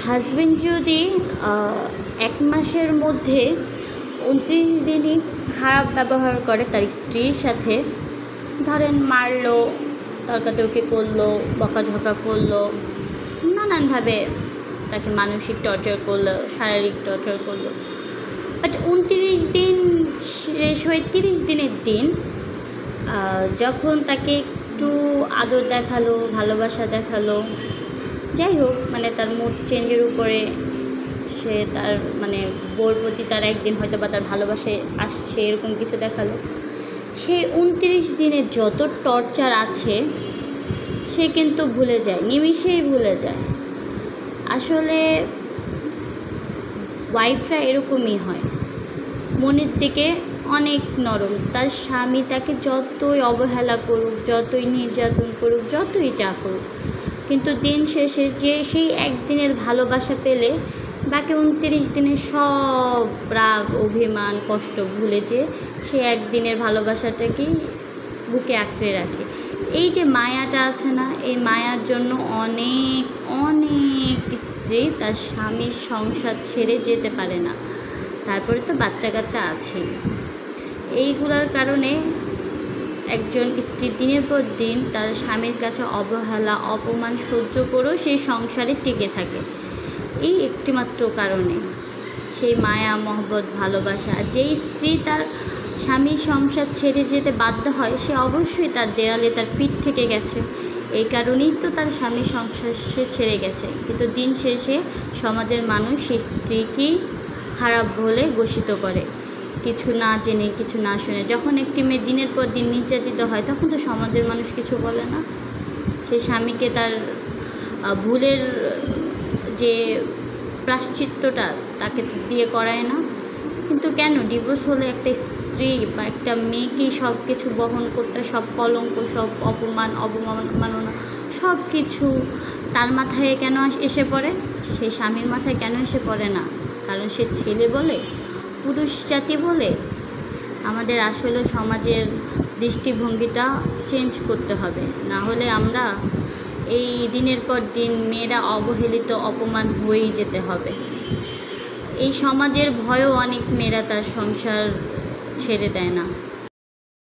Husband যদি ১ মাসের মধ্যে ২৯ দিনই খারাপ ব্যবহার করে তার স্ত্রীর সাথে, ধরেন মারলো, তর্কাতর্কি করলো, বকাঝকা করলো, নানানভাবে তাকে মানসিক টর্চার করলো, শারীরিক টর্চার করলো, বাট ২৯ দিন শেষ হয়ে ৩০ দিনের দিন যখন তাকে একটু আদর দেখালো, ভালোবাসা দেখালো, যাই হোক মানে তার মুড চেঞ্জের উপরে সে তার মানে বউর প্রতি তার একদিন হয়তো বা তার ভালোবাসায় আসছে এরকম কিছু দেখালো, সেই ২৯ দিনের যত টর্চার আছে সে কিন্তু ভুলে যায়, নিমিষেই ভুলে যায়। আসলে ওয়াইফরা এরকমই হয়, মনের দিকে অনেক নরম। তার স্বামী তাকে যতই অবহেলা করুক, যতই নির্যাতন করুক, যতই যা করুক, কিন্তু দিন শেষে যে সেই একদিনের ভালোবাসা পেলে বাকি ২৯ দিনের সব রাগ, অভিমান, কষ্ট ভুলে যে সেই একদিনের ভালোবাসাটাকেই বুকে আঁকড়ে রাখে। এই যে মায়াটা আছে না, এই মায়ার জন্য অনেক অনেক স্ত্রী তার স্বামীর সংসার ছেড়ে যেতে পারে না। তারপরে তো বাচ্চা কাচ্চা আছে। এইগুলোর কারণে একজন স্ত্রী দিনের পর দিন তার স্বামীর কাছে অবহেলা, অপমান সহ্য করেও সেই সংসারে টিকে থাকে। এই একটিমাত্র কারণে সেই মায়া, মহব্বত, ভালোবাসা। যেই স্ত্রী তার স্বামীর সংসার ছেড়ে যেতে বাধ্য হয় সে অবশ্যই তার দেয়ালে তার পিঠ থেকে গেছে। এই কারণেই তো তার স্বামীর সংসার সে ছেড়ে গেছে। কিন্তু দিন শেষে সমাজের মানুষ সেই স্ত্রীকেই খারাপ বলে ঘোষিত করে, কিছু না জেনে, কিছু না শুনে। যখন একটি মেয়ে দিনের পর দিন নির্যাতিত হয় তখন তো সমাজের মানুষ কিছু বলে না, সেই স্বামীকে তার ভুলের যে প্রায়শ্চিত্তটা তাকে দিয়ে করায় না। কিন্তু কেন ডিভোর্স হলে একটা স্ত্রী বা একটা মেয়েকেই সব কিছু বহন করতে, সব কলঙ্ক, সব অপমান, অবমাননা সব কিছু তার মাথায় কেন এসে পড়ে? সেই স্বামীর মাথায় কেন এসে পড়ে না? কারণ সে ছেলে বলে, পুরুষ জাতি বলে। আমাদের আসলে সমাজের দৃষ্টিভঙ্গিটা চেঞ্জ করতে হবে, না হলে আমরা এই দিনের পর দিন মেয়েরা অবহেলিত, অপমান হয়েই যেতে হবে। এই সমাজের ভয়েও অনেক মেয়েরা তার সংসার ছেড়ে দেয় না।